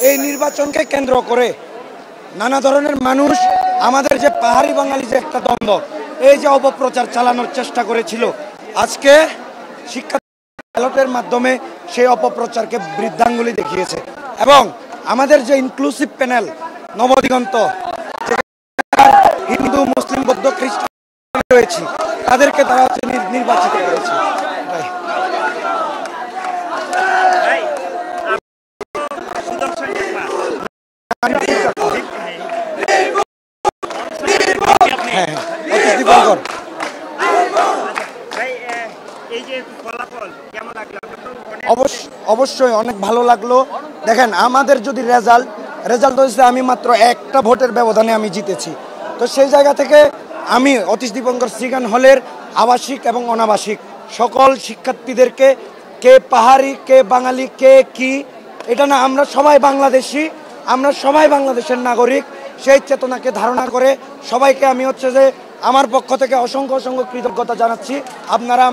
এই নির্বাচনকে কেন্দ্র করে নানা ধরনের মানুষ আমাদের যে পাহাড়ি বাঙালি যে একটা দ্বন্দ্ব, এই যে অপপ্রচার চালানোর চেষ্টা করেছিল, আজকে শিক্ষা ব্যালটের মাধ্যমে সেই অপপ্রচারকে বৃদ্ধাঙ্গুলি দেখিয়েছে। এবং আমাদের যে ইনক্লুসিভ প্যানেল নবদিগন্ত, হিন্দু মুসলিম বৌদ্ধ খ্রিস্টান রয়েছে, তাদেরকে তারা হচ্ছে নির্বাচিত করেছে। অবশ্যই অনেক ভালো লাগলো। দেখেন, আমাদের যদি রেজাল্ট হয়েছে, আমি মাত্র একটা ভোটের ব্যবধানে আমি জিতেছি। তো সেই জায়গা থেকে আমি অতীশ দীপঙ্কর শ্রীগান হলের আবাসিক এবং অনাবাসিক সকল শিক্ষার্থীদেরকে, কে পাহাড়ি কে বাঙালি কে কি এটা না, আমরা সবাই বাংলাদেশি, আমরা সবাই বাংলাদেশের নাগরিক, সেই চেতনাকে ধারণা করে সবাইকে আমি হচ্ছে যে আমার পক্ষ থেকে অসংখ্য কৃতজ্ঞতা জানাচ্ছি। আপনারা